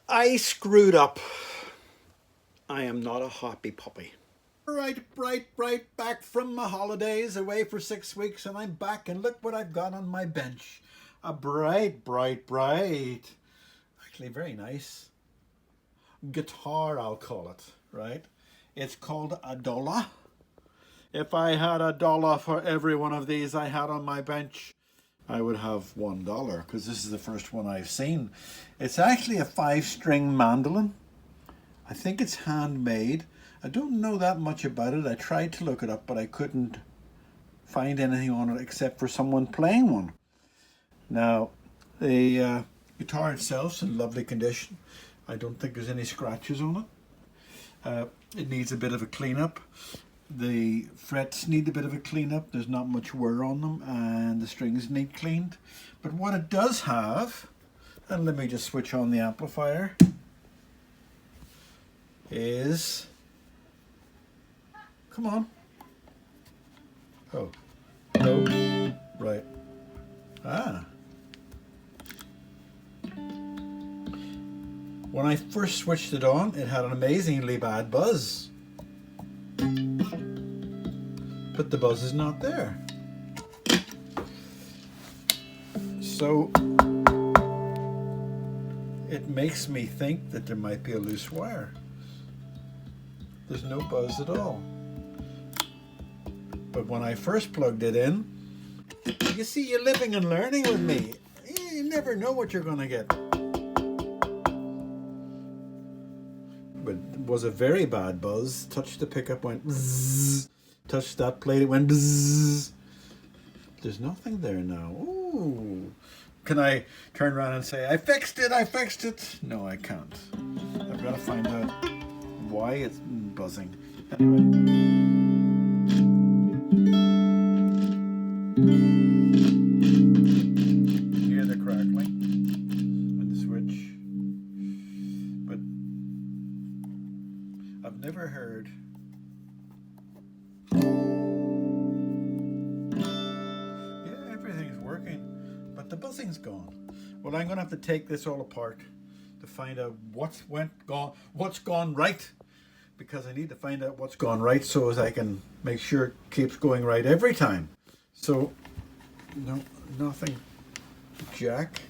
I screwed up. I am not a happy puppy. Right, back from my holidays, away for 6 weeks, and I'm back, and look what I've got on my bench. A bright, actually very nice guitar, I'll call it, right? It's called a Dola. If I had a dollar for every one of these I had on my bench, I would have $1 because this is the first one I've seen. It's actually a 5-string mandolin. I think it's handmade. I don't know that much about it. I tried to look it up, but I couldn't find anything on it except for someone playing one. Now, the guitar itself's in lovely condition. I don't think there's any scratches on it. It needs a bit of a cleanup. The frets need a bit of a cleanup. There's not much wear on them, and the strings need cleaned. But what it does have, and let me just switch on the amplifier, is, come on. Oh, no, right. When I first switched it on, it had an amazingly bad buzz. But the buzz is not there. So it makes me think that there might be a loose wire. There's no buzz at all. But when I first plugged it in, you see, you're living and learning with me. You never know what you're going to get. But it was a very bad buzz. Touched the pickup, went bzzz. Touched that plate, it went bzzz. There's nothing there now. Ooh. Can I turn around and say, I fixed it? No, I can't. I've got to find out why it's buzzing. Anyway. Hear the crackling and the switch. But I've never heard. Yeah, everything's working, but the buzzing's gone. Well, I'm going to have to take this all apart to find out what's gone right, because I need to find out what's gone right so as I can make sure it keeps going right every time. So, no, nothing. Jack.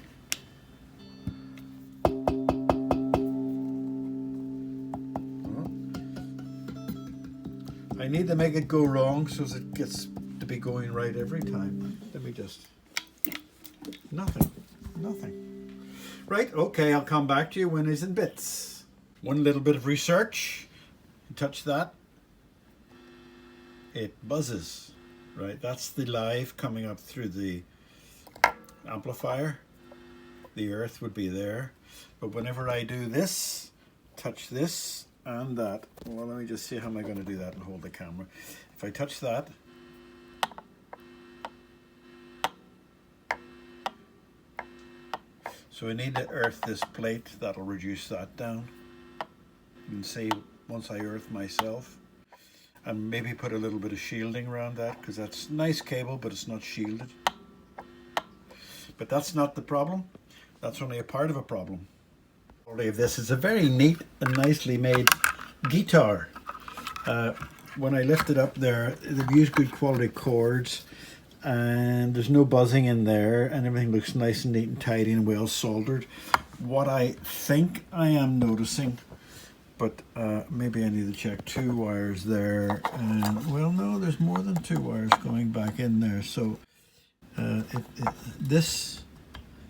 I need to make it go wrong so as it gets to be going right every time. Let me just... Nothing. Right, okay, I'll come back to you when it's in bits. One little bit of research. You touch that, it buzzes. Right, that's the live coming up through the amplifier. The earth would be there. But whenever I do this, touch this and that. Well, let me just see how am I going to do that and hold the camera. If I touch that, so I need to earth this plate. That'll reduce that down. You can see once I earth myself, and maybe put a little bit of shielding around that, because that's nice cable, but it's not shielded. But that's not the problem. That's only a part of a problem. The quality of this is a very neat and nicely made guitar. When I lift it up there, they've used good quality cords, and there's no buzzing in there, and everything looks nice and neat and tidy and well soldered. What I think I am noticing, but maybe I need to check 2 wires there, and well, no, there's more than 2 wires going back in there, so this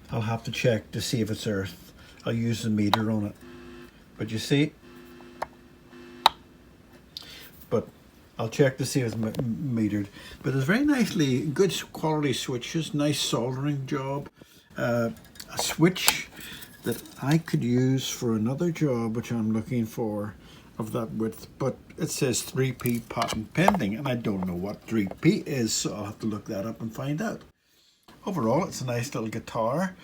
I'll have to check to see if it's earth. I'll use the meter on it, but you see, but I'll check to see if it's metered. But there's very nicely good quality switches, nice soldering job, a switch that I could use for another job which I'm looking for of that width, but it says 3P patent pending, and I don't know what 3P is, so I'll have to look that up and find out. Overall, it's a nice little guitar.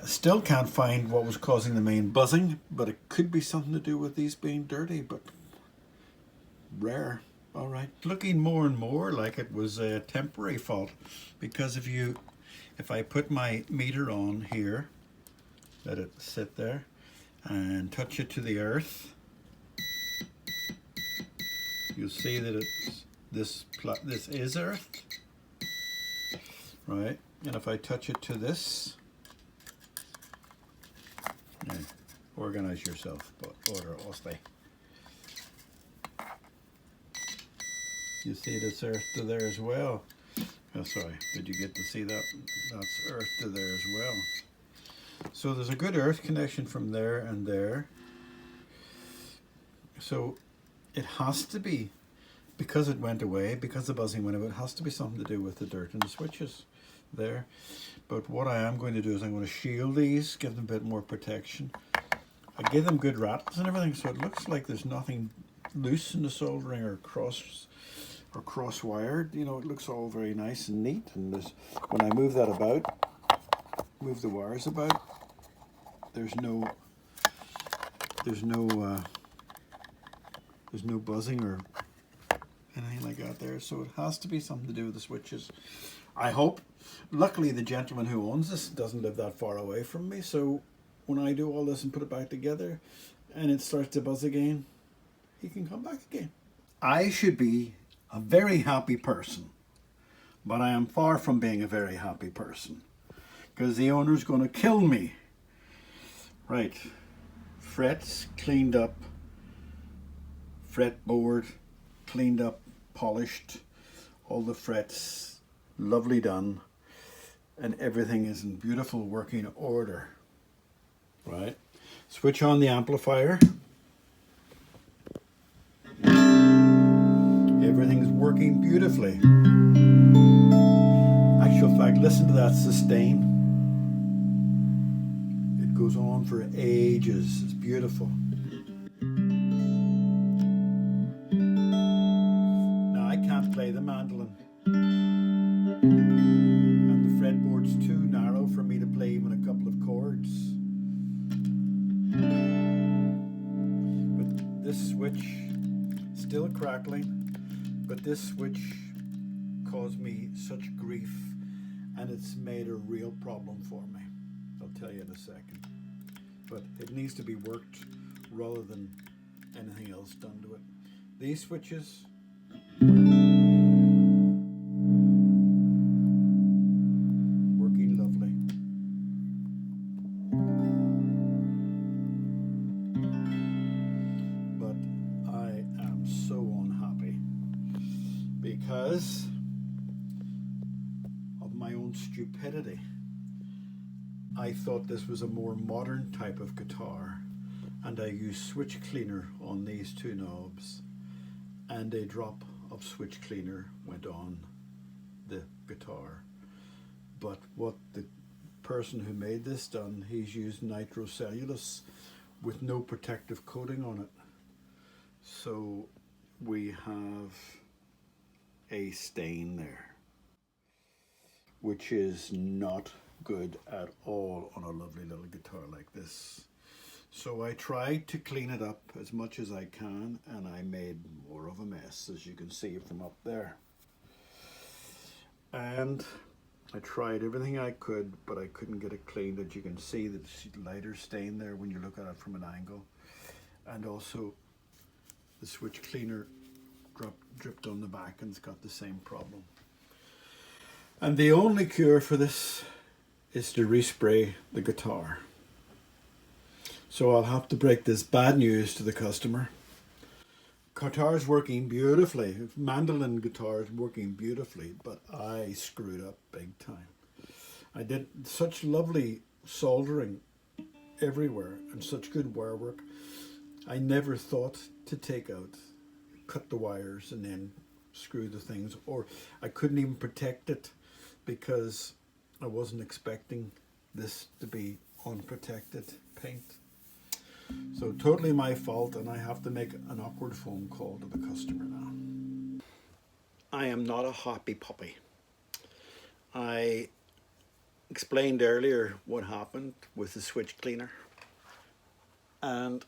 Still can't find what was causing the main buzzing, but it could be something to do with these being dirty, but rare. All right, looking more and more like it was a temporary fault, because if I put my meter on here, let it sit there, and touch it to the earth, you'll see that it's this is earth, right? And if I touch it to this, yeah, organize yourself, but order ostay. You see this earth to there as well. Oh, sorry, did you get to see that? That's earth to there as well. So there's a good earth connection from there and there. So it has to be, because it went away, because the buzzing went away, it has to be something to do with the dirt and the switches there. But what I am going to do is I'm going to shield these, give them a bit more protection. I give them good rattles and everything, so it looks like there's nothing loose in the soldering or cross wired. You know, it looks all very nice and neat. And when I move that about, move the wires about, there's no buzzing or anything like that there. So it has to be something to do with the switches, I hope. Luckily the gentleman who owns this doesn't live that far away from me, so when I do all this and put it back together and it starts to buzz again, he can come back again. I should be a very happy person, but I am far from being a very happy person, because the owner's going to kill me. Right, frets cleaned up, fretboard cleaned up, polished, all the frets lovely done, and everything is in beautiful working order. Right, switch on the amplifier. Everything's working beautifully. Actual fact, listen to that sustain. It goes on for ages. It's beautiful. Now I can't play the mandolin, and the fretboard's too narrow for me to play even a couple of chords. But this switch, still crackling, but this switch caused me such grief, and it's made a real problem for me. I'll tell you in a second. But it needs to be worked rather than anything else done to it. These switches, working lovely. But I am so unhappy because of my own stupidity. I thought this was a more modern type of guitar, and I used switch cleaner on these two knobs, and a drop of switch cleaner went on the guitar. But what the person who made this done, he's used nitrocellulose with no protective coating on it. So we have a stain there, which is not good at all on a lovely little guitar like this. So I tried to clean it up as much as I can, and I made more of a mess, as you can see from up there. And I tried everything I could, but I couldn't get it cleaned. As you can see, the lighter stain there when you look at it from an angle. And also the switch cleaner dripped on the back, and it's got the same problem. And the only cure for this is to respray the guitar. So I'll have to break this bad news to the customer. Guitar's working beautifully. Mandolin guitar's working beautifully, but I screwed up big time. I did such lovely soldering everywhere and such good wire work. I never thought to cut the wires and then screw the things, or I couldn't even protect it because I wasn't expecting this to be unprotected paint. So totally my fault, and I have to make an awkward phone call to the customer now. I am not a happy puppy. I explained earlier what happened with the switch cleaner, and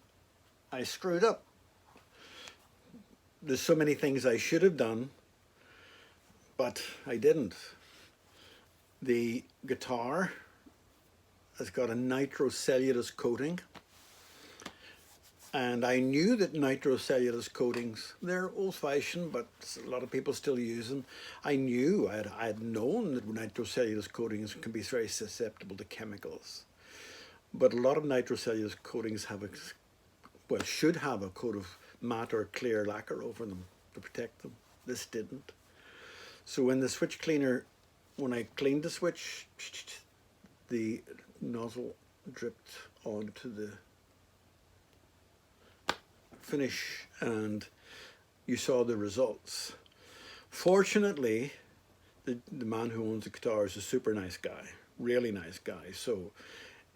I screwed up. There's so many things I should have done, but I didn't. The guitar has got a nitrocellulose coating, And I knew that nitrocellulose coatings, they're old-fashioned, but a lot of people still use them. I had known that nitrocellulose coatings can be very susceptible to chemicals. But a lot of nitrocellulose coatings should have a coat of matte or clear lacquer over them to protect them. This didn't. So when I cleaned the switch, the nozzle dripped onto the finish and you saw the results. Fortunately, the man who owns the guitar is a super nice guy, really nice guy. So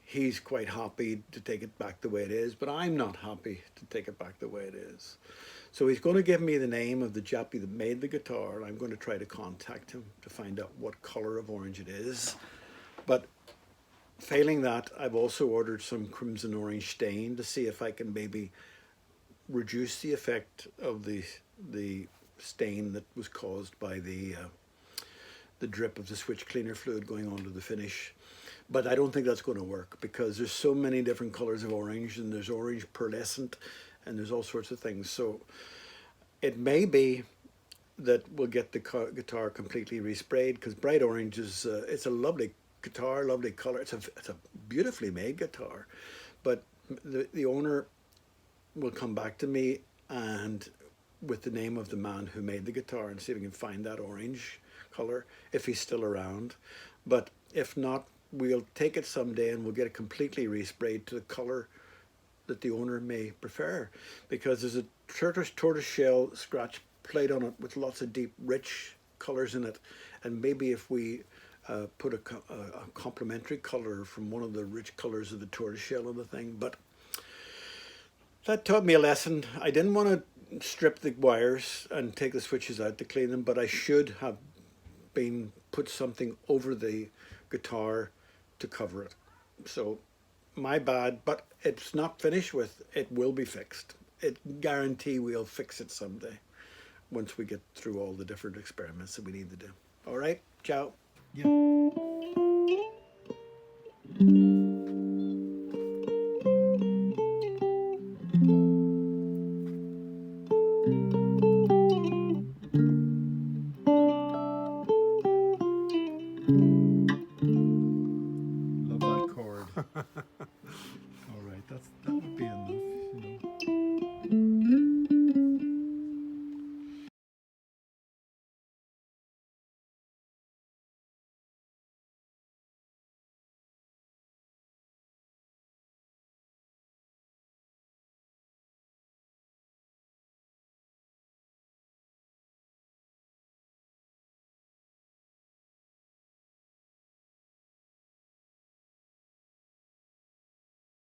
he's quite happy to take it back the way it is, but I'm not happy to take it back the way it is. So he's going to give me the name of the chappie that made the guitar, and I'm going to try to contact him to find out what color of orange it is. But failing that, I've also ordered some crimson orange stain to see if I can maybe reduce the effect of the stain that was caused by the drip of the switch cleaner fluid going onto the finish. But I don't think that's going to work because there's so many different colors of orange, and there's orange pearlescent, and there's all sorts of things. So it may be that we'll get the guitar completely resprayed, because bright orange is it's a lovely guitar, lovely color. It's a beautifully made guitar, but the owner will come back to me and with the name of the man who made the guitar and see if we can find that orange color if he's still around. But if not, we'll take it someday and we'll get it completely resprayed to the color that the owner may prefer, because there's a tortoise shell scratch plate on it with lots of deep rich colors in it, and maybe if we put a complementary color from one of the rich colors of the tortoise shell on the thing. But that taught me a lesson. I didn't want to strip the wires and take the switches out to clean them, but I should have put something over the guitar to cover it. So my bad, but it's not finished with. It will be fixed. It guarantee we'll fix it someday once we get through all the different experiments that we need to do. All right, ciao. Yeah. Love that chord.